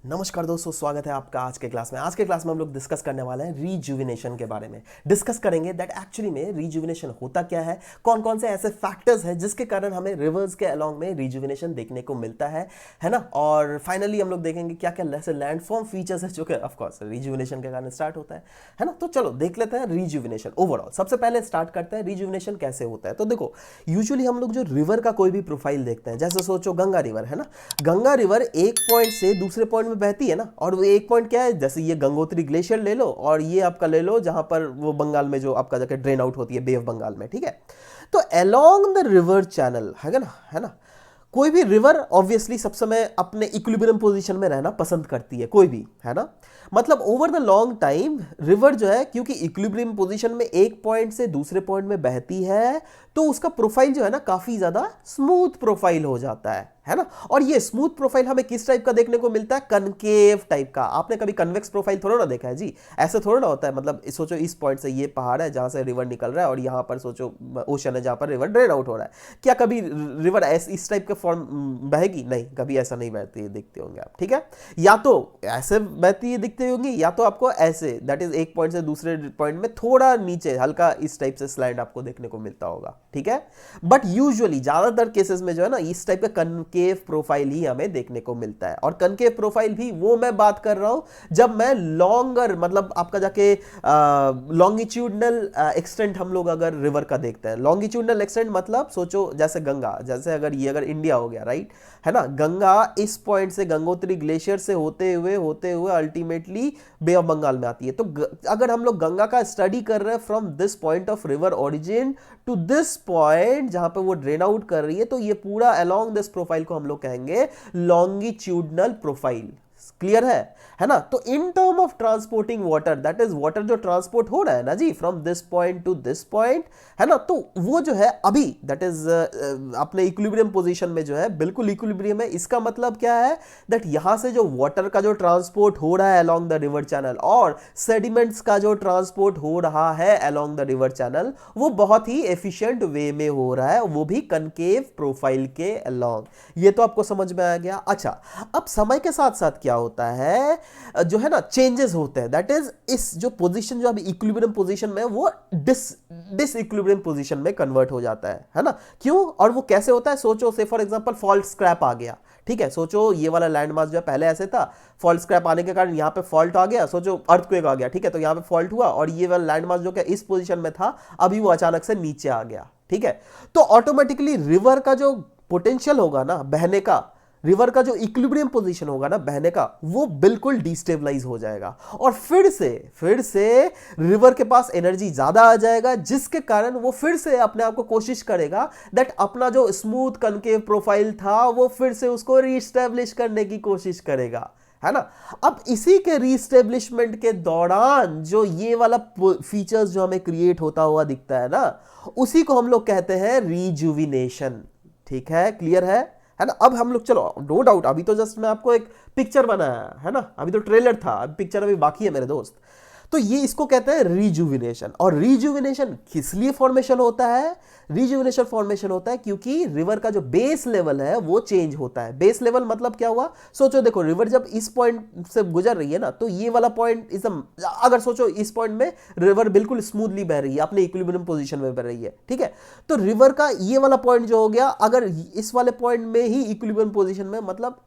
नमस्कार दोस्तों, स्वागत है आपका आज के क्लास में। आज के क्लास में हम लोग डिस्कस करने वाले हैं रीजुविनेशन के बारे में। डिस्कस करेंगे दैट एक्चुअली में रीजुविनेशन होता क्या है, कौन कौन से ऐसे फैक्टर्स हैं जिसके कारण हमें रिवर्स के अलोंग में रीजुविनेशन देखने को मिलता है ना। और फाइनली हम लोग देखेंगे क्या क्या ऐसे लैंडफॉर्म फीचर्स है जो कि ऑफ कोर्स रीजुविनेशन के कारण स्टार्ट होता है ना। तो चलो देख लेते हैं रीजुविनेशन ओवरऑल। सबसे पहले स्टार्ट करते हैं रीजुविनेशन कैसे होता है। तो देखो, यूजुअली हम लोग जो रिवर का कोई भी प्रोफाइल देखते हैं, जैसे सोचो गंगा रिवर है ना। गंगा रिवर एक पॉइंट से दूसरे पॉइंट में बहती है ना, और वो एक पॉइंट क्या है, जैसे ये गंगोत्री ग्लेशियर ले लो और ये आपका ले लो जहां पर वो बंगाल में जो आपका जाके ड्रेन आउट होती है, बे ऑफ बंगाल में, ठीक है। तो अलोंग द रिवर चैनल है ना, कोई भी रिवर ऑब्वियसली सब समय अपने इक्विलिब्रियम पोजीशन में रहना पसंद करती है, कोई भी, है ना। मतलब over the long time river जो है, क्योंकि इक्विलिब्रियम पोजीशन में एक पॉइंट से दूसरे पॉइंट में बहती है, तो उसका प्रोफाइल जो है ना काफी ज्यादा स्मूथ प्रोफाइल हो जाता है ना। और ये स्मूथ प्रोफाइल हमें किस टाइप का देखने को मिलता है, कनकेव टाइप का। आपने कभी कन्वेक्स प्रोफाइल थोड़ा ना देखा है जी, ऐसे थोड़ा ना होता है। मतलब सोचो इस पॉइंट से ये पहाड़ है जहां से रिवर निकल रहा है, और यहां पर सोचो ओशन है जहां पर रिवर ड्रेन आउट हो रहा है। क्या कभी रिवर इस टाइप के फॉर्म बहेगी? नहीं, कभी ऐसा नहीं बहती है, दिखते होंगे आप, ठीक है। या तो ऐसे बहती है दिखते होंगी, या तो आपको ऐसे, दैट इज एक पॉइंट से दूसरे पॉइंट में थोड़ा नीचे हल्का इस टाइप से स्लाइड आपको देखने को मिलता होगा, ठीक है। बट यूजुअली ज्यादातर केसेस में जो है ना, इस टाइप का कनकेव प्रोफाइल ही हमें देखने को मिलता है। और कनकेव प्रोफाइल भी वो मैं बात कर रहा हूं जब मैं लॉन्गर, मतलब आपका जाके लॉन्गिट्यूडनल एक्सटेंट हम लोग अगर रिवर का देखते हैं। लॉन्गिट्यूडनल एक्सटेंट मतलब सोचो जैसे गंगा, जैसे अगर इंडिया हो गया, राइट, है ना। गंगा इस पॉइंट से गंगोत्री ग्लेशियर से होते हुए अल्टीमेटली बे ऑफ बंगाल में आती है। तो अगर हम लोग गंगा का स्टडी कर रहे हैं from this point of river origin to this point जहां पे वो ड्रेन आउट कर रही है, तो ये पूरा अलोंग दिस प्रोफाइल को हम लोग कहेंगे लॉन्गिट्यूडनल प्रोफाइल। क्लियर है ना। तो in term of transporting water, that is water जो ट्रांसपोर्ट हो रहा है ना जी, from this point to this point, है ना। तो वो जो है अभी दैट इज अपने इक्विलिब्रियम पोजीशन में जो है, बिल्कुल इक्विलिब्रियम है। इसका मतलब क्या है, दैट यहां से जो वाटर का जो ट्रांसपोर्ट हो रहा है अलोंग द रिवर चैनल, और सेडिमेंट्स का जो ट्रांसपोर्ट हो रहा है अलोंग द रिवर चैनल, वो बहुत ही एफिशिएंट वे में हो रहा है, वो भी कनकेव प्रोफाइल के अलोंग। ये तो आपको समझ में आ गया। अच्छा, अब समय के साथ साथ क्या होता है, जो है ना चेंजेस होते हैं। दैट इज इस जो पोजीशन जो अभी इक्विलिब्रियम पोजीशन में, वो डिस इक्विलिब्रियम पोजीशन में कन्वर्ट हो जाता है ना। क्यों और वो कैसे होता है? सोचो से फॉर एग्जांपल फॉल्ट स्क्रैप आ गया, ठीक है। सोचो ये वाला लैंड मास जो है पहले ऐसे था, फॉल्ट स्क्रैप आने के कारण यहाँ पे फॉल्ट आ गया। सोचो अर्थक्वेक आ गया, ठीक है, तो यहाँ पे फॉल्ट हुआ, और ये वाला लैंड मास जो कि इस पोजीशन में था, अभी वो अचानक से नीचे आ गया, ठीक है। तो ऑटोमेटिकली रिवर का जो पोटेंशियल होगा ना बहने का, रिवर का जो इक्विलिब्रियम पोजीशन होगा ना बहने का, वो बिल्कुल डिस्टेबलाइज हो जाएगा, और फिर से रिवर के पास एनर्जी ज्यादा आ जाएगा, जिसके कारण वो फिर से अपने आप को कोशिश करेगा दैट अपना जो स्मूथ कनकेव प्रोफाइल था वो फिर से उसको रीस्टैब्लिश करने की कोशिश करेगा, है ना। अब इसी के रीस्टेब्लिशमेंट के दौरान जो ये वाला फीचर्स जो हमें क्रिएट होता हुआ दिखता है ना, उसी को हम लोग कहते हैं रीजुविनेशन। ठीक है, क्लियर है ना। अब हम लोग चलो, नो डाउट, अभी तो जस्ट मैं आपको एक पिक्चर बनाया है ना, अभी तो ट्रेलर था, अभी पिक्चर अभी बाकी है मेरे दोस्त। तो ये इसको कहते हैं रीजुविनेशन। और रीजुविनेशन किस लिए फॉर्मेशन होता है? रीजुविनेशन फॉर्मेशन होता है क्योंकि रिवर का जो बेस लेवल है वो चेंज होता है। बेस लेवल मतलब क्या हुआ? सोचो देखो, रिवर जब इस पॉइंट से गुजर रही है ना, तो ये वाला पॉइंट इज, अगर सोचो इस पॉइंट में रिवर बिल्कुल स्मूथली बह रही है, अपने इक्विलिब्रियम पोजीशन में बह रही है, ठीक है। तो रिवर का ये वाला पॉइंट जो हो गया, अगर इस वाले पॉइंट में ही इक्विलिब्रियम पोजीशन में, मतलब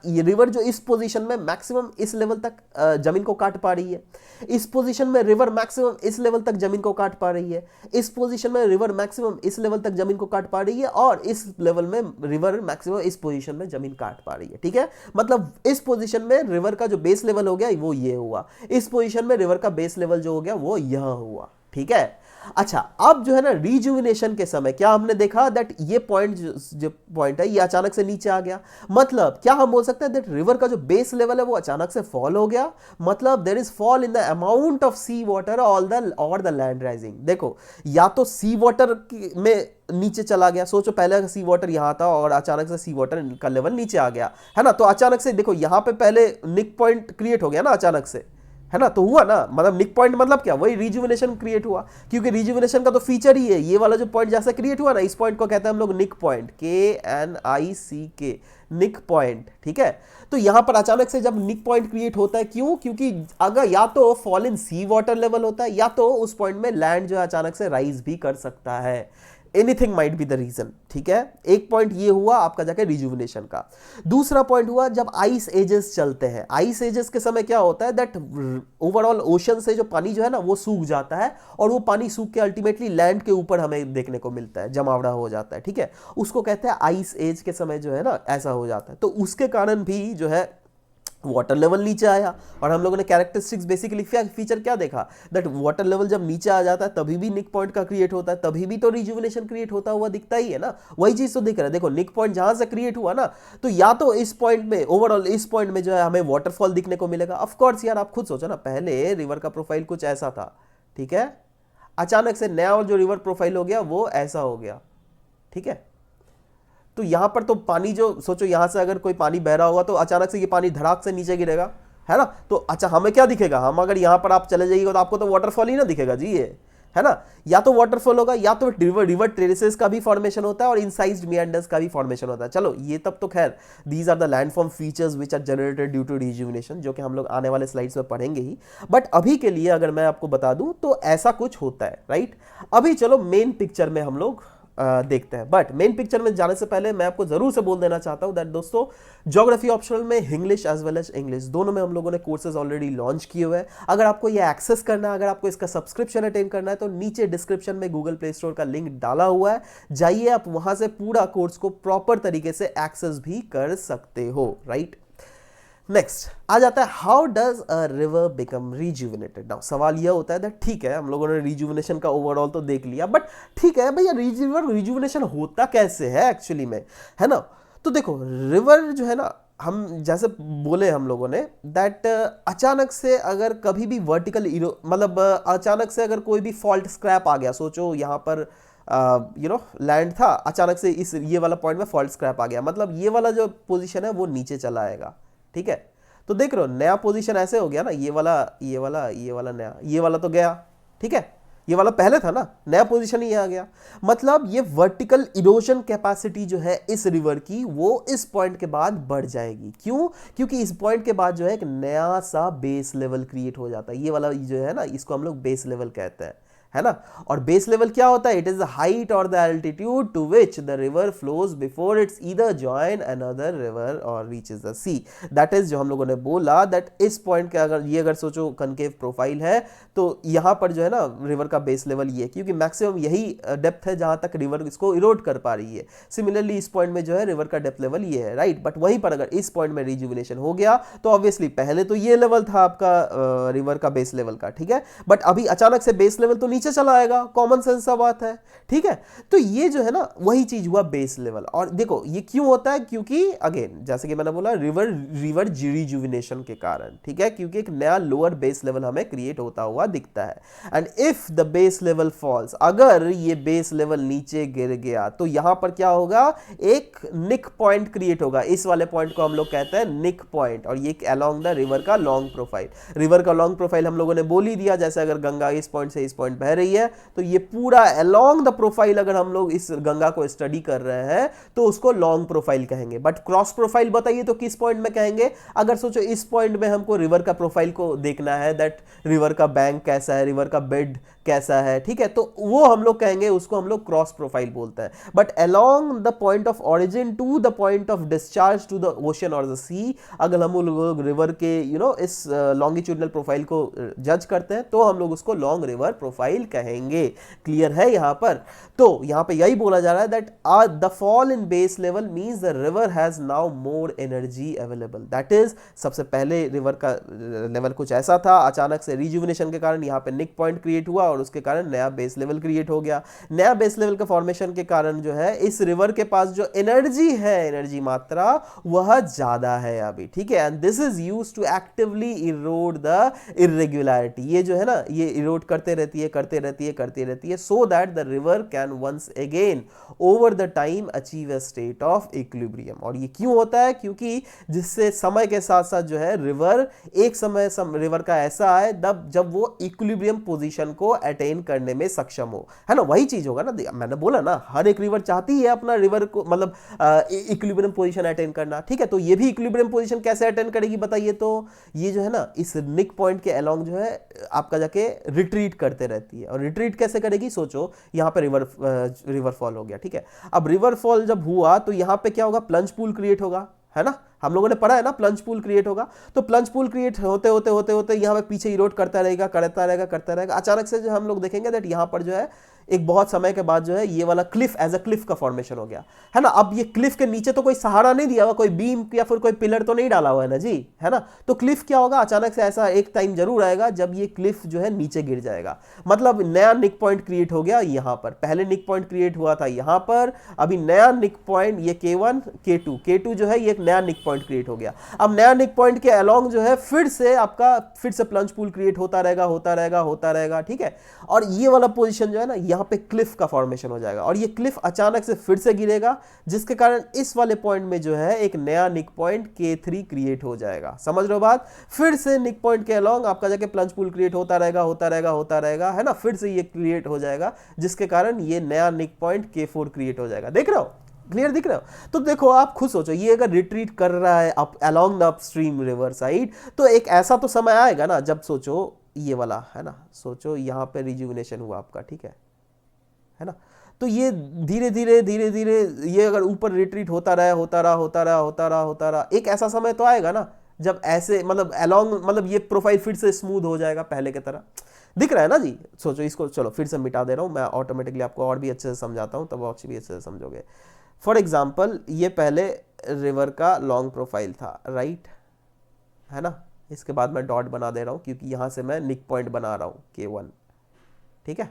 ये रिवर जो इस पोजीशन में मैक्सिमम इस लेवल तक जमीन को काट पा रही है, इस पोजीशन में रिवर मैक्सिमम इस लेवल तक जमीन को काट पा रही है, इस पोजीशन में रिवर मैक्सिमम इस लेवल तक जमीन को काट पा रही है, और इस लेवल में रिवर मैक्सिमम इस पोजीशन में जमीन काट पा रही है, ठीक है। मतलब इस पोजीशन में रिवर का जो बेस लेवल हो गया वो ये हुआ, इस पोजीशन में रिवर का बेस लेवल जो हो गया वो यहां हुआ, ठीक है। अच्छा, अब जो है ना रीजुविनेशन के समय क्या हमने देखा, दैट ये पॉइंट जो पॉइंट है ये अचानक से नीचे आ गया। मतलब क्या हम बोल सकते हैं दैट रिवर का जो बेस लेवल है वो अचानक से फॉल हो गया। मतलब there is fall in the amount of sea water और द लैंड राइजिंग। देखो, या तो सी वाटर में नीचे चला गया, सोचो पहले सी वाटर यहां था और अचानक से सी वाटर का लेवल नीचे आ गया, है ना। तो अचानक से देखो, यहां पे पहले निक पॉइंट क्रिएट हो गया ना अचानक से, है ना, तो हुआ ना, मतलब निक पॉइंट मतलब क्या, वही रिजुविनेशन क्रिएट हुआ, क्योंकि रिजुविनेशन का तो फीचर ही है ये वाला जो पॉइंट जैसे क्रिएट हुआ ना, इस पॉइंट को कहते हैं हम लोग निक पॉइंट, KNICK, निक पॉइंट, ठीक है। तो यहां पर अचानक से जब निक पॉइंट क्रिएट होता है, क्यों, क्योंकि अगर या तो fall in sea water level होता है, या तो उस पॉइंट में लैंड जो है अचानक से राइज भी कर सकता है, anything might be the reason, ठीक है। एक पॉइंट ये हुआ आपका जाके रिजुविनेशन का। दूसरा पॉइंट हुआ जब आइस एजेस चलते हैं, आइस एजेस के समय क्या होता है दैट ओवरऑल ओशन से जो पानी जो है ना वो सूख जाता है, और वो पानी सूख के अल्टीमेटली लैंड के ऊपर हमें देखने को मिलता है, जमावड़ा हो जाता है, ठीक है। उसको कहते हैं आइस एज के समय जो है ना ऐसा हो जाता है, तो उसके कारण भी जो है वाटर लेवल नीचे आया, और हम लोगों ने कैरेक्टरिस्टिक्स बेसिकली फीचर क्या देखा दैट वाटर लेवल जब नीचे आ जाता है तभी भी निक पॉइंट का क्रिएट होता है, तभी भी तो रिजुविनेशन क्रिएट होता हुआ दिखता ही है ना, वही चीज तो दिख रहा है। देखो निक पॉइंट जहां से क्रिएट हुआ ना, तो या तो इस पॉइंट में ओवरऑल इस पॉइंट में जो है हमें वाटरफॉल दिखने को मिलेगा। ऑफ कोर्स यार आप खुद सोचो ना, पहले रिवर का प्रोफाइल कुछ ऐसा था, ठीक है, अचानक से नया और जो रिवर प्रोफाइल हो गया वो ऐसा हो गया, ठीक है। तो यहां पर तो पानी जो सोचो, यहां से अगर कोई पानी बह रहा होगा तो अचानक से ये पानी धड़ाक से नीचे गिरेगा, है ना, तो अच्छा हमें क्या दिखेगा, हम अगर यहां पर आप चले जाइएगा तो आपको तो वाटरफॉल ही ना दिखेगा जी, ये है ना, या तो वाटरफॉल होगा या तो रिवर टेरेसेस का भी फॉर्मेशन होता है और इनसाइज्ड मियांडर्स का भी फॉर्मेशन होता है। चलो ये तब तो खैर these are the landform features which are generated due to rejuvenation, जो कि हम लोग आने वाले स्लाइड्स में पढ़ेंगे ही, बट अभी के लिए अगर मैं आपको बता दूं तो ऐसा कुछ होता है, राइट। अभी चलो मेन पिक्चर में हम लोग देखते हैं, बट मेन पिक्चर में जाने से पहले मैं आपको जरूर से बोल देना चाहता हूं दैट दोस्तों, ज्योग्राफी ऑप्शनल में Hinglish as well as English दोनों में हम लोगों ने कोर्सेज ऑलरेडी लॉन्च किए हुए हैं। अगर आपको ये एक्सेस करना है, अगर आपको इसका सब्सक्रिप्शन अटेंड करना है, तो नीचे डिस्क्रिप्शन में गूगल प्ले स्टोर का लिंक डाला हुआ है, जाइए आप वहां से पूरा कोर्स को प्रॉपर तरीके से एक्सेस भी कर सकते हो, राइट। नेक्स्ट आ जाता है how does a river become rejuvenated. Now सवाल यह होता है दैट ठीक है हम लोगों ने रिजुविनेशन का ओवरऑल तो देख लिया, बट ठीक है भैया रिजुविनेशन होता कैसे है एक्चुअली में, है ना। तो देखो रिवर जो है ना, हम जैसे बोले हम लोगों ने दैट अचानक से अगर कभी भी वर्टिकल मतलब अचानक से अगर कोई भी फॉल्ट स्क्रैप आ गया, सोचो यहाँ पर लैंड था, अचानक से इस ये वाला पॉइंट में फॉल्ट स्क्रैप आ गया, मतलब ये वाला जो पोजीशन है वो नीचे चला आएगा, ठीक है। तो देख रहे हो नया पोजीशन ऐसे हो गया ना, ये वाला ये वाला ये वाला नया, ये वाला तो गया, ठीक है, ये वाला पहले था ना, नया पोजीशन ही आ गया, मतलब ये वर्टिकल इरोजन कैपेसिटी जो है इस रिवर की वो इस पॉइंट के बाद बढ़ जाएगी। क्यों, क्योंकि इस पॉइंट के बाद जो है एक नया सा बेस लेवल क्रिएट हो जाता है, ये वाला जो है ना इसको हम लोग बेस लेवल कहते हैं, है ना। और बेस लेवल क्या होता है, इट इज द हाइट और the altitude to which the river flows before its either join another river और reaches the sea. That is जो हम लोगों ने बोला दैट इस पॉइंट के अगर सोचो कनकेव प्रोफाइल है, तो यहां पर जो है ना रिवर का बेस लेवल ये है, क्योंकि मैक्सिमम यही डेप्थ है जहां तक रिवर इसको इरोड कर पा रही है। सिमिलरली इस पॉइंट में जो है रिवर का डेप्थ लेवल ये है, राइट। बट वहीं पर अगर इस पॉइंट में रिजुविनेशन हो गया तो ऑब्वियसली पहले तो ये लेवल था आपका रिवर का बेस लेवल का, ठीक है, बट अभी अचानक से बेस लेवल तो नीचे चला आएगा, कॉमन सेंस सा बात है, ठीक है। तो ये जो है ना वही चीज हुआ बेस लेवल। और देखो ये क्यों होता है, क्योंकि अगेन जैसे कि मैंने बोला रिवर रिजुविनेशन के कारण, ठीक है, क्योंकि एक नया लोअर बेस लेवल हमें क्रिएट होता हुआ दिखता है। And if the base level falls, अगर ये बेस लेवल नीचे गिर गया तो यहां पर क्या होगा, एक निक पॉइंट क्रिएट होगा, इस वाले पॉइंट को हम लोग कहते हैं निक पॉइंट, और ये अलोंग द रिवर का लॉन्ग प्रोफाइल। रिवर का लॉन्ग प्रोफाइल हम लोगों ने बोल ही दिया, जैसे अगर गंगा इस पॉइंट से इस पॉइंट बह रही है तो ये पूरा अलोंग द प्रोफाइल अगर हम लोग इस गंगा को स्टडी कर रहे हैं तो उसको लॉन्ग प्रोफाइल कहेंगे। बट क्रॉस प्रोफाइल बताइए तो किस पॉइंट में कहेंगे, अगर सोचो इस पॉइंट में हमको रिवर का प्रोफाइल को देखना है दैट रिवर का बैंक कैसा है, रिवर का बेड कैसा है, ठीक है, तो वो हम लोग कहेंगे, उसको हम लोग क्रॉस प्रोफाइल बोलते हैं। But along the point of origin to the point of discharge to the ocean और द सी, अगर हम लोग रिवर के इस लॉन्गिट्यूडनल प्रोफाइल को जज करते हैं तो हम लोग उसको लॉन्ग रिवर प्रोफाइल कहेंगे। क्लियर है यहां पर। तो यहां पे यही बोला जा रहा है that the fall in base level means the river has now more energy available. That is सबसे पहले रिवर का लेवल कुछ ऐसा था, अचानक से रिजुविनेशन के कारण यहां पे निक पॉइंट क्रिएट हुआ और उसके कारण नया बेस लेवल क्रिएट हो गया। नया बेस लेवल का फॉर्मेशन के कारण जो है इस रिवर के पास जो एनर्जी है, एनर्जी मात्रा वह ज्यादा है अभी, ठीक है। And this is used to actively erode the irregularity. ये जो है ना ये इरोड करते करती रहती है so that the river can once again over the time achieve a state of equilibrium. और ये क्यों होता है? क्योंकि जिससे समय के साथ साथ जो है रिवर एक समय रिवर का ऐसा है जब वो इक्विलिब्रियम पोजीशन को अटेन करने में सक्षम हो, है ना। वही चीज होगा ना, मैंने बोला ना हर एक रिवर चाहती है अपना रिवर को मतलब इक्विलिब्रियम पोजीशन अटेन करना, ठीक है। तो ये भी इक्विलिब्रियम पोजीशन कैसे अटेन करेगी बताइए? तो ये जो है ना इस निक पॉइंट के अलोंग जो है आपका जाके रिट्रीट करते रहती है। और रिट्रीट कैसे करेगी? सोचो यहाँ पे रिवर फॉल हो गया, ठीक है। अब रिवर फॉल जब हुआ तो यहाँ पे क्या होगा? प्लंज पूल क्रिएट होगा, है ना। हम लोगों ने पढ़ा है ना प्लंज पूल क्रिएट होगा। तो प्लंज पूल क्रिएट होते होते होते होते यहाँ पे पीछे इरोड करता रहेगा करता रहेगा करता रहेगा। अचानक से जो हम लोग देखेंगे दैट यहाँ पर जो है एक बहुत समय के बाद जो है ये वाला क्लिफ एज अ क्लिफ का फॉर्मेशन हो गया, है ना। अब ये क्लिफ के नीचे तो कोई सहारा नहीं दिया हुआ, कोई बीम या फिर कोई पिलर तो नहीं डाला हुआ है ना जी, है ना। तो क्लिफ क्या होगा? अचानक से ऐसा एक टाइम जरूर आएगा जब ये क्लिफ जो है नीचे गिर जाएगा। मतलब नया निक पॉइंट क्रिएट हो गया यहाँ पर। पहले निक पॉइंट क्रिएट हुआ था यहाँ पर, अभी नया निक पॉइंट ये K1 K2 जो है ये एक नया निक पॉइंट क्रिएट हो गया। अब नया निक पॉइंट के अलोंग जो है फिर से प्लंज पूल क्रिएट होता रहेगा, ठीक है। और ये वाला पोजीशन जो है ना यहाँ पे क्लिफ का फॉर्मेशन हो जाएगा और ये क्लिफ अचानक से फिर से गिरेगा, जिसके कारण इस वाले पॉइंट में जो है एक नया निक पॉइंट K3 क्रिएट हो जाएगा। समझ रहे हो बात? फिर से निक पॉइंट के अलोंग आपका जाके प्लंज पूल क्रिएट होता रहेगा, है ना। फिर से ये क्रिएट हो जाएगा जिसके कारण ये नया निक पॉइंट K4 क्रिएट हो जाएगा। देख रहे हो? क्लियर दिख रहे हो? तो देखो आप खुद सोचो, ये अगर रिट्रीट कर रहा है up along the upstream river side, तो एक ऐसा तो समय आएगा ना जब सोचो ये वाला, है ना, सोचो यहाँ पे रिजुविनेशन हुआ आपका, ठीक है ना। तो ये धीरे धीरे ये अगर ऊपर रिट्रीट होता रहा, एक ऐसा समय तो आएगा ना जब ऐसे मतलब अलोंग मतलब ये प्रोफाइल फिर से स्मूथ हो जाएगा पहले की तरह। दिख रहा है ना जी? सोचो इसको, चलो फिर से मिटा दे रहा हूँ मैं, ऑटोमेटिकली आपको और भी अच्छे से समझाता हूँ तब और भी अच्छे से समझोगे। फॉर एग्जाम्पल ये पहले रिवर का लॉन्ग प्रोफाइल था, राइट, है ना। इसके बाद मैं डॉट बना दे रहा हूँ क्योंकि यहां से मैं निक पॉइंट बना रहा हूँ K1, ठीक है।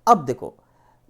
अब देखो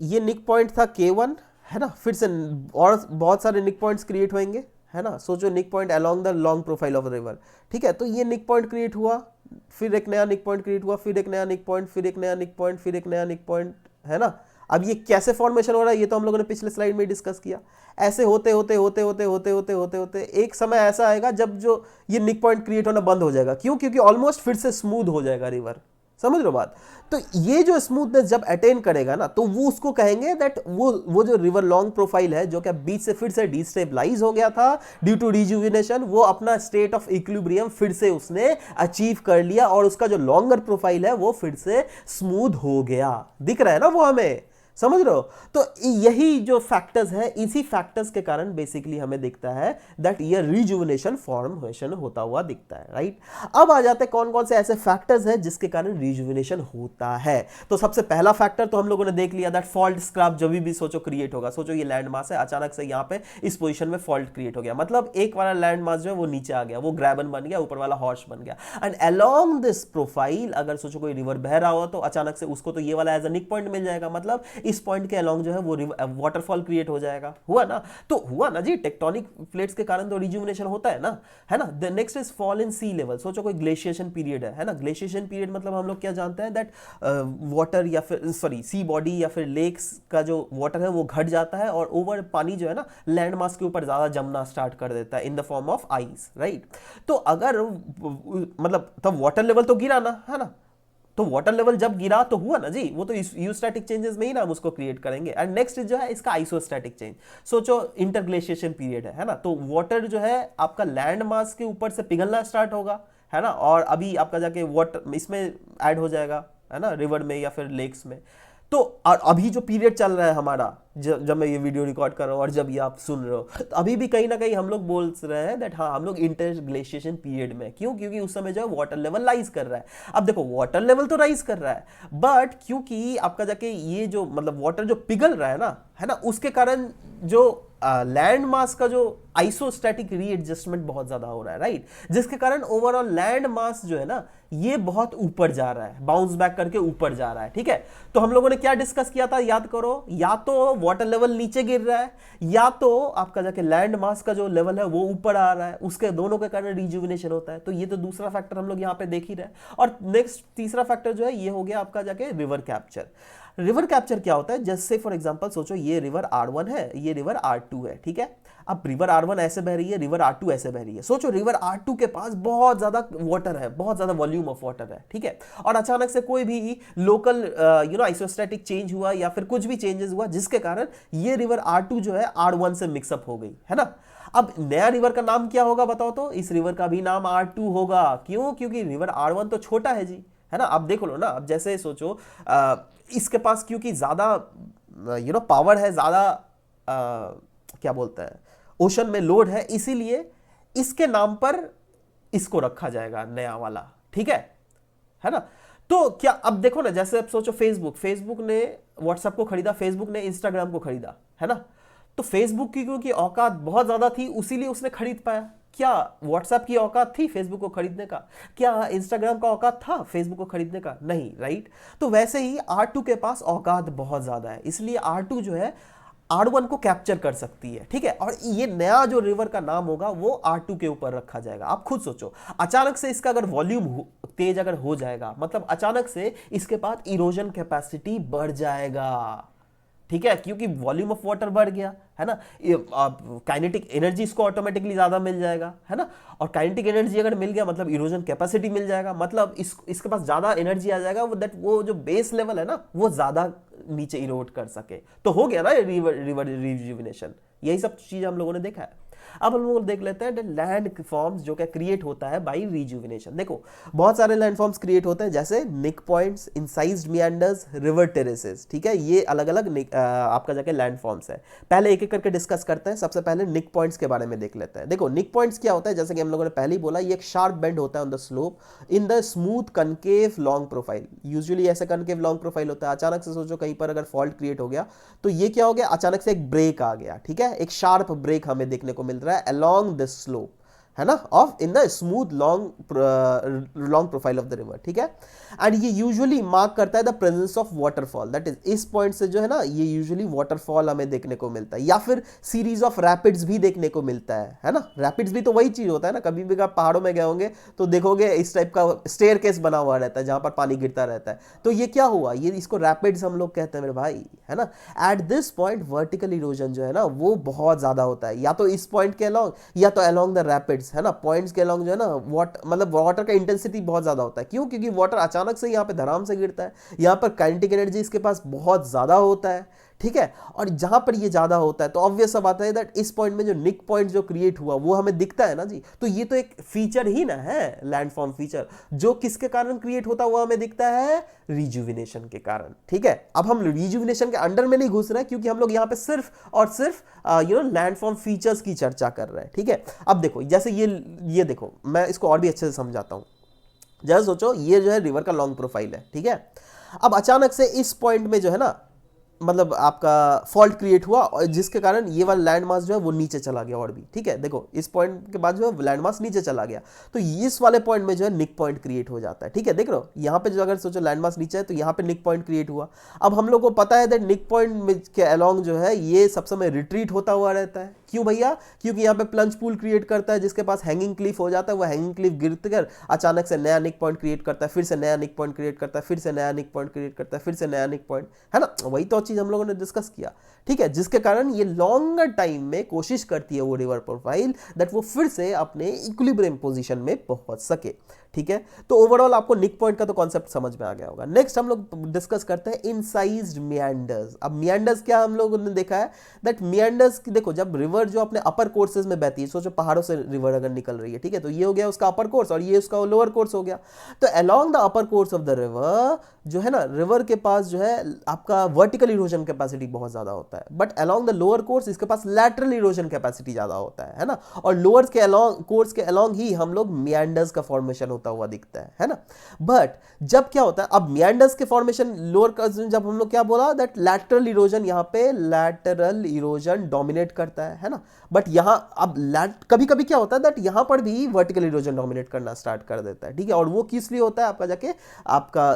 ये निक पॉइंट था K1, है ना। फिर से और बहुत सारे निक पॉइंट्स क्रिएट होंगे, है ना। सोचो nick point along the long profile of river, ठीक है। तो ये निक पॉइंट क्रिएट हुआ, फिर एक नया निक पॉइंट क्रिएट हुआ, फिर एक नया निक पॉइंट, फिर एक नया निक पॉइंट, फिर एक नया निक पॉइंट, है ना। अब ये कैसे फॉर्मेशन हो रहा है ये तो हम लोगों ने पिछले स्लाइड में डिस्कस किया। ऐसे होते होते एक समय ऐसा आएगा जब जो ये निक पॉइंट क्रिएट होना बंद हो जाएगा। क्यों? क्योंकि ऑलमोस्ट फिर से स्मूथ हो जाएगा रिवर। समझ लो बात? तो ये जो स्मूथनेस जब अटेन करेगा ना तो वो उसको कहेंगे दैट वो जो रिवर लॉन्ग प्रोफाइल है जो कि बीच से फिर से डिस्टेबलाइज हो गया था ड्यू टू रिजुविनेशन, वो अपना स्टेट ऑफ इक्विलिब्रियम फिर से उसने अचीव कर लिया और उसका जो लॉन्गर प्रोफाइल है वो फिर से स्मूथ हो गया। दिख रहा है ना वो हमें? समझ रहे हो? तो यही जो फैक्टर्स है, इसी फैक्टर्स के कारण बेसिकली हमें दिखता है दैट ये रिजुविनेशन फॉर्मेशन होता हुआ दिखता है, राइट। अब आ जाते हैं कौन कौन से ऐसे फैक्टर्स हैं जिसके कारण रिजुविनेशन होता है। तो सबसे पहला फैक्टर तो हम लोगों ने देख लिया दैट फॉल्ट स्क्रैप जब भी सोचो क्रिएट होगा। सोचो ये लैंड मास है, अचानक से यहाँ पे इस पोजीशन में फॉल्ट क्रिएट हो गया, मतलब एक वाला लैंड मास जो है वो नीचे आ गया, वो ग्रैबन बन गया, ऊपर वाला हॉर्स बन गया। एंड अलोंग दिस प्रोफाइल अगर सोचो कोई रिवर बह रहा हो तो अचानक से उसको तो ये वाला एज अ निक पॉइंट मिल जाएगा, मतलब इस पॉइंट के अलोंग जो है वो वाटरफॉल क्रिएट हो जाएगा। हुआ ना? तो हुआ ना जी, टेक्टोनिक प्लेट्स के कारण तो रिजुविनेशन होता है ना, है ना। The next is fall in sea level. सोचो कोई ग्लेशिएशन पीरियड है ना। ग्लेशिएशन पीरियड मतलब हम लोग क्या जानते हैं दैट वाटर या फिर सी बॉडी या फिर लेक्स का जो वाटर है वो घट जाता है और ओवर पानी जो है ना लैंड मास के ऊपर ज्यादा जमना स्टार्ट कर देता है in the form of ice, right. तो अगर मतलब तब वाटर लेवल तो गिरा ना, है ना। तो वाटर लेवल जब गिरा तो हुआ ना जी, वो तो यूस्टैटिक चेंजेस में ही ना हम उसको क्रिएट करेंगे। एंड नेक्स्ट जो है इसका आइसोस्टैटिक चेंज। सोचो इंटरग्लेशिएशन पीरियड है ना। तो वाटर जो है आपका लैंड मास के ऊपर से पिघलना स्टार्ट होगा, है ना, और अभी आपका जाके वाटर इसमें ऐड हो जाएगा, है ना, रिवर में या फिर लेक्स में। तो अभी जो पीरियड चल रहा है हमारा, जब मैं ये वीडियो रिकॉर्ड कर रहा हूँ और जब ये आप सुन रहे हो, तो अभी भी कहीं ना कहीं हम लोग बोल रहे हैं दैट हाँ हम लोग इंटरग्लेशिएशन पीरियड में। क्यों? क्योंकि उस समय जो है वाटर लेवल राइज कर रहा है। अब देखो वाटर लेवल तो राइज कर रहा है, बट क्योंकि आपका जाके ये जो मतलब वाटर जो पिघल रहा है ना, है ना, उसके कारण जो लैंड मास का जो आइसोस्टैटिक रीएडजस्टमेंट बहुत ज्यादा हो रहा है, राइट, जिसके कारण ओवरऑल लैंड मास जो है ना ये बहुत ऊपर जा रहा है, बाउंस बैक करके ऊपर जा रहा है, ठीक है। तो हम लोगों ने क्या डिस्कस किया था, याद करो, या तो वाटर लेवल नीचे गिर रहा है या तो आपका जाके लैंड मास का जो लेवल है वो ऊपर आ रहा है, उसके दोनों के कारण रिजुविनेशन होता है। तो ये तो दूसरा फैक्टर हम लोग यहाँ पे देख ही रहे हैं। और नेक्स्ट तीसरा फैक्टर जो है ये हो गया आपका जाके रिवर कैप्चर। रिवर कैप्चर क्या होता है, जैसे फॉर एग्जांपल सोचो ये रिवर R1 है, ये रिवर R2 है, ठीक है। अब रिवर R1 ऐसे बह रही है, रिवर R2 ऐसे बह रही है। सोचो रिवर R2 के पास बहुत ज्यादा वाटर है, बहुत ज्यादा वॉल्यूम ऑफ वाटर है, ठीक है। और अचानक से कोई भी लोकल आइसोस्टैटिक चेंज हुआ या फिर कुछ भी चेंजेस हुआ जिसके कारण ये रिवर R2 जो है R1 से मिक्सअप हो गई, है ना। अब नया रिवर का नाम क्या होगा बताओ तो, इस रिवर का भी नाम R2 होगा। क्यों? क्योंकि रिवर R1 तो छोटा है जी, है ना। अब देखो लो ना, अब जैसे सोचो इसके पास क्योंकि ज्यादा पावर है, ज्यादा क्या बोलते हैं, ओशन में लोड है, इसीलिए इसके नाम पर इसको रखा जाएगा नया वाला, ठीक है ना। तो क्या अब देखो ना, जैसे अब सोचो फेसबुक ने व्हाट्सएप को खरीदा, फेसबुक ने इंस्टाग्राम को खरीदा, है ना। तो फेसबुक की क्योंकि औकात बहुत ज्यादा थी उसीलिए उसने खरीद पाया। क्या व्हाट्सएप की औकात थी फेसबुक को खरीदने का? क्या इंस्टाग्राम का औकात था फेसबुक को खरीदने का? नहीं, राइट। तो वैसे ही R2 के पास औकात बहुत ज्यादा है, इसलिए R2 जो है R1 को कैप्चर कर सकती है, ठीक है। और ये नया जो रिवर का नाम होगा वो R2 के ऊपर रखा जाएगा। आप खुद सोचो, अचानक से इसका अगर वॉल्यूम तेज अगर हो जाएगा, मतलब अचानक से इसके पास इरोजन कैपेसिटी बढ़ जाएगा, ठीक है, क्योंकि वॉल्यूम ऑफ वाटर बढ़ गया, है ना। काइनेटिक एनर्जी इसको ऑटोमेटिकली ज्यादा मिल जाएगा, है ना। और काइनेटिक एनर्जी अगर मिल गया मतलब इरोजन कैपेसिटी मिल जाएगा, मतलब इसके पास ज्यादा एनर्जी आ जाएगा, वो जो बेस लेवल है ना वो ज्यादा नीचे इरोड कर सके। तो हो गया ना रिवर रिजुविनेशन। यही सब चीजें हम लोगों ने देखा है। अब हम लोग देख लेते हैं लैंड फॉर्म्स जो क्या क्रिएट होता है बाय रिजुविनेशन। देखो बहुत सारे लैंड फॉर्म्स क्रिएट होते हैं, जैसे निक पॉइंट्स, इंसाइज्ड मियांडर्स, रिवर टेरेसेस, ठीक है। ये अलग अलग आपका जाके लैंड फॉर्म्स है। पहले एक एक करके डिस्कस करते हैं। सबसे पहले निक पॉइंट्स के बारे में देख लेते हैं। देखो निक पॉइंट्स क्या होता है, जैसे कि हम लोगों ने पहले ही बोला, ये एक शार्प बेंड होता है on the slope in the smooth concave long profile. Usually ऐसे कनकेव लॉन्ग प्रोफाइल होता है। अचानक से सोचो कहीं पर अगर फॉल्ट क्रिएट हो गया तो ये क्या हो गया, अचानक से एक ब्रेक आ गया, ठीक है। एक शार्प ब्रेक हमें देखने को मिल रहा है along the slope, है ना, of in the smooth long profile of the river, ठीक है। एंड ये यूजुअली मार्क करता है the presence of waterfall, that is इस पॉइंट से जो है ना ये यूजुअली वाटरफॉल हमें देखने को मिलता है, या फिर सीरीज ऑफ रैपिड्स भी देखने को मिलता है ना। रैपिड्स भी तो वही चीज होता है ना, कभी भी आप पहाड़ों में गए होंगे तो देखोगे इस टाइप का स्टेयर केस बना हुआ रहता है जहां पर पानी गिरता रहता है। तो ये क्या हुआ, ये इसको रैपिड्स हम लोग कहते हैं मेरे भाई, है ना। At this point vertical erosion जो है ना वो बहुत ज्यादा होता है, या तो इस पॉइंट के अलॉन्ग या तो अलॉन्ग द रैपिड्स, है ना। पॉइंट्स के अलॉन्ग जो है ना मतलब वाटर का इंटेंसिटी बहुत ज्यादा होता है। क्यों? क्योंकि वाटर अचानक से यहाँ पे धड़ाम से गिरता है, यहाँ पर काइनेटिक एनर्जी इसके पास बहुत ज्यादा होता है, ठीक है। और जहां पर ये ज्यादा होता है तो ऑब्वियस सा बात है दैट इस पॉइंट में जो निक पॉइंट जो क्रिएट हुआ वो हमें दिखता है ना जी। तो ये तो एक फीचर ही ना है, लैंडफॉर्म फीचर, जो किसके कारण क्रिएट होता है वो हमें दिखता है रिजुविनेशन के कारण, ठीक है। अब हम रिजुविनेशन के अंडर में नहीं घुस रहे हैं क्योंकि हम लोग यहाँ पे सिर्फ और सिर्फ लैंडफॉर्म फीचर्स की चर्चा कर रहे हैं, ठीक है। अब देखो जैसे ये देखो, मैं इसको और भी अच्छे से समझाता हूं। जैसे सोचो ये जो है रिवर का लॉन्ग प्रोफाइल है, ठीक है। अब अचानक से इस पॉइंट में जो है ना मतलब आपका फॉल्ट क्रिएट हुआ और जिसके कारण ये वाला लैंड मास जो है वो नीचे चला गया और भी, ठीक है। देखो इस पॉइंट के बाद जो है लैंड मास नीचे चला गया तो इस वाले पॉइंट में जो है निक पॉइंट क्रिएट हो जाता है, ठीक है। देख रहे हो यहाँ पे जो अगर सोचो लैंड मास नीचे है तो यहाँ पे निक पॉइंट क्रिएट हुआ। अब हम लोग को पता है दैट निक पॉइंट के अलॉन्ग जो है ये सब समय रिट्रीट होता हुआ रहता है। क्यों भैया? क्योंकि यहाँ पे प्लंज पूल क्रिएट करता है जिसके पास हैंगिंग क्लिफ हो जाता है, वो हैंगिंग क्लिफ गिरते कर अचानक से नया निक पॉइंट क्रिएट करता है, फिर से नया निक पॉइंट क्रिएट करता है, फिर से नया निक पॉइंट क्रिएट करता है, फिर से नया निक पॉइंट, है ना। वही तो चीज हम लोगों ने डिस्कस किया, ठीक है। जिसके कारण ये लॉन्गर टाइम में कोशिश करती है वो रिवर प्रोफाइल दैट वो फिर से अपने इक्विलिब्रियम पोजीशन में पहुंच सके, ठीक है। तो ओवरऑल आपको निक पॉइंट का तो कॉन्सेप्ट समझ में आ गया होगा। नेक्स्ट हम लोग डिस्कस करते हैं इनसाइज्ड मियांडर्स। अब मियांडर्स क्या हम लोगों ने देखा है दैट मियांडर्स देखो जब रिवर जो अपने अपर कोर्सेज में बहती है, सोचो पहाड़ों से रिवर अगर निकल रही है, ठीक है, तो ये हो गया उसका अपर कोर्स और ये उसका लोअर कोर्स हो गया। तो along the upper course of the river जो है ना रिवर के पास जो है आपका वर्टिकल इरोजन कैपेसिटी बहुत ज्यादा होता है, but along the lower course इसके पास लैटरल इरोजन कैपेसिटी ज्यादा होता है ना। और लोअर के अलोंग कोर्स के अलोंग ही हम लोग मियांडर्स का फॉर्मेशन होता हुआ दिखता है ना। बट जब क्या होता है, अब मियांडर्स के फॉर्मेशन लोअर का जब हम लोग क्या बोला दैट लैटरल इरोजन, यहाँ पे लैटरल इरोजन डोमिनेट करता है ना। बट यहाँ अब कभी कभी क्या होता है दैट यहाँ पर भी वर्टिकल इरोजन डोमिनेट करना स्टार्ट कर देता है, ठीक है। और वो किस लिए होता है आपका जाके आपका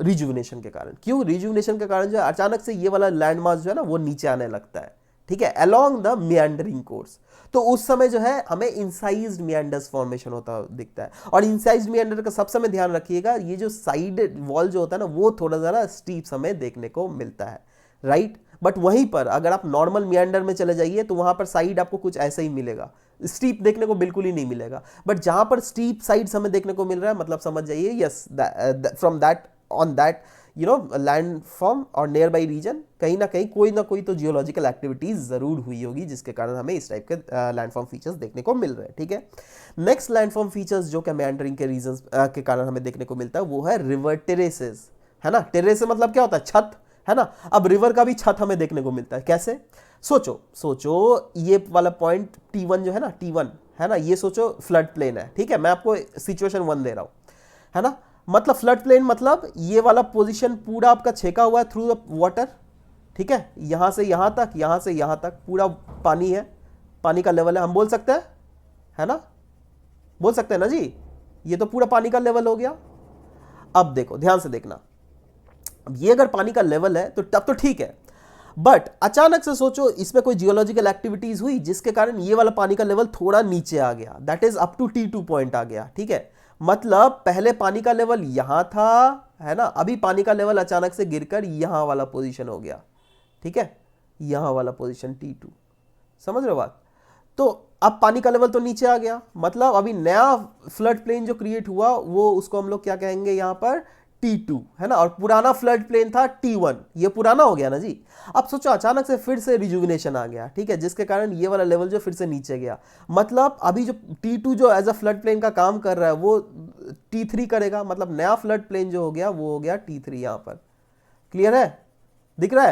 रिजुविनेशन के कारण। क्यों? रिजुविनेशन के कारण जो है अचानक से ये वाला लैंड मास जो है ना वो नीचे आने लगता है, ठीक है, अलोंग द मियांडरिंग कोर्स। तो उस समय जो है हमें इंसाइज्ड मियांडर्स फॉर्मेशन होता दिखता है। और इंसाइज्ड मियांडर का सब समय ध्यान रखिएगा, ये जो साइड वॉल जो होता है ना वो थोड़ा ज़रा स्टीप समय देखने को मिलता है, राइट। बट वहीं पर अगर आप नॉर्मल मियांडर में चले जाइए तो वहां पर साइड आपको कुछ ऐसा ही मिलेगा, स्टीप देखने को बिल्कुल ही नहीं मिलेगा। बट जहां पर स्टीप साइड हमें देखने को मिल रहा है, मतलब समझ जाइए yes from that on that land form और नियर बाई रीजन कहीं ना कोई तो जियोलॉजिकल एक्टिविटीज जरूर हुई होगी जिसके कारण हमें इस टाइप के लैंडफॉर्म फीचर्स देखने को मिल रहे हैं, ठीक है। नेक्स्ट लैंडफॉर्म फीचर्स जो कि मेंडरिंग के रीजन के कारण हमें देखने को मिलता है वो है रिवर टेरेसेस, है ना। टेरेस मतलब क्या होता है? छत, है ना। अब रिवर का भी छत हमें देखने को मिलता है, कैसे? सोचो ये वाला पॉइंट T1 जो है ना, T1 है ना, ये सोचो फ्लड प्लेन है, ठीक है। मैं आपको सिचुएशन 1 दे रहा हूं, है ना। मतलब फ्लड प्लेन मतलब ये वाला पोजीशन पूरा आपका छेका हुआ है थ्रू द वाटर, ठीक है। यहां से यहां तक, यहां से यहां तक पूरा पानी है, पानी का लेवल है, हम बोल सकते हैं, है ना, बोल सकते हैं ना जी, ये तो पूरा पानी का लेवल हो गया। अब देखो ध्यान से देखना, अब ये अगर पानी का लेवल है तो तब तो ठीक है। बट अचानक से सोचो इसमें कोई जियोलॉजिकल एक्टिविटीज हुई जिसके कारण ये वाला पानी का लेवल थोड़ा नीचे आ गया, that is up to T2 point आ गया, ठीक है। मतलब पहले पानी का लेवल यहां था, है ना, अभी पानी का लेवल अचानक से गिरकर यहां वाला पोजीशन हो गया, ठीक है, यहां वाला पोजीशन T2, समझ रहे हो बात। तो अब पानी का लेवल तो नीचे आ गया, मतलब अभी नया फ्लड प्लेन जो क्रिएट हुआ वो उसको हम लोग क्या कहेंगे यहां पर T2, है ना। और पुराना फ्लड प्लेन था T1, ये पुराना हो गया ना जी। अब सोचो अचानक से फिर से रिजुविनेशन आ गया, ठीक है, जिसके कारण ये वाला लेवल जो फिर से नीचे गया। मतलब अभी जो T2 जो एज अ फ्लड प्लेन का काम कर रहा है वो T3 करेगा, मतलब नया फ्लड प्लेन जो हो गया वो हो गया T3 यहां पर। क्लियर है? दिख रहा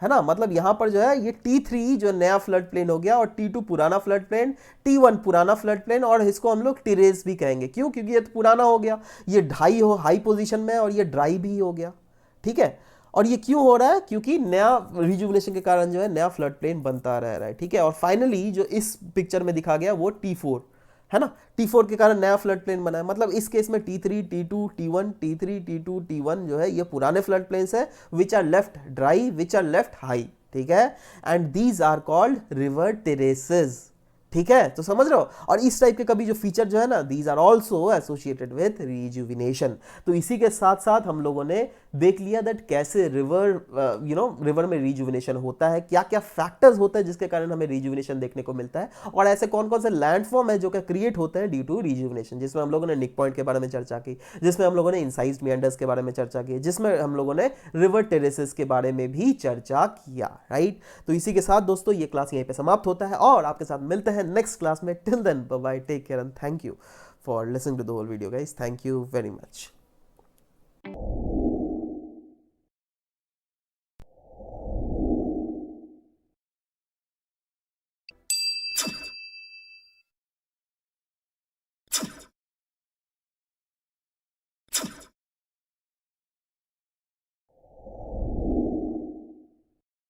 है ना। मतलब यहां पर जो है ये T3 जो नया फ्लड प्लेन हो गया और T2 पुराना फ्लड प्लेन, T1 पुराना फ्लड प्लेन, और इसको हम लोग टेरेस भी कहेंगे। क्यों? क्योंकि ये तो पुराना हो गया, ये हाई पोजीशन में और ये ड्राई भी हो गया, ठीक है। और ये क्यों हो रहा है? क्योंकि नया रिजुविनेशन के कारण जो है नया फ्लड प्लेन बनता रह रहा है, ठीक है। और फाइनली जो इस पिक्चर में दिखा गया वो T4, है ना। T4 के कारण नया फ्लड प्लेन बना है। मतलब इस केस में T3 T2 T1 T3 T2 T1 जो है ये पुराने फ्लड प्लेन्स है which are left dry which are left high, ठीक है। And these are called river terraces, ठीक है। तो समझ रहे हो। और इस टाइप के कभी जो फीचर जो है ना these are also associated with rejuvenation. तो इसी के साथ साथ हम लोगों ने देख लिया दैट कैसे रिवर रिवर में रिजुविनेशन होता है, क्या क्या फैक्टर्स होते हैं जिसके कारण हमें रिजुविनेशन देखने को मिलता है, और ऐसे कौन कौन से लैंडफॉर्म है जो कि क्रिएट होते हैं ड्यू टू रिजुविनेशन, जिसमें हम लोगों ने निक पॉइंट के बारे में चर्चा की, जिसमें हम लोगों ने इंसाइज्ड मियांडर्स के बारे में चर्चा की, जिसमें हम लोगों ने रिवर टेरेसेस के बारे में भी चर्चा किया, राइट। तो इसी के साथ दोस्तों ये क्लास यहीं पे समाप्त होता है और आपके साथ मिलते हैं नेक्स्ट क्लास में। Till then bye bye, take care and thank you for listening to the whole video guys, thank you very much.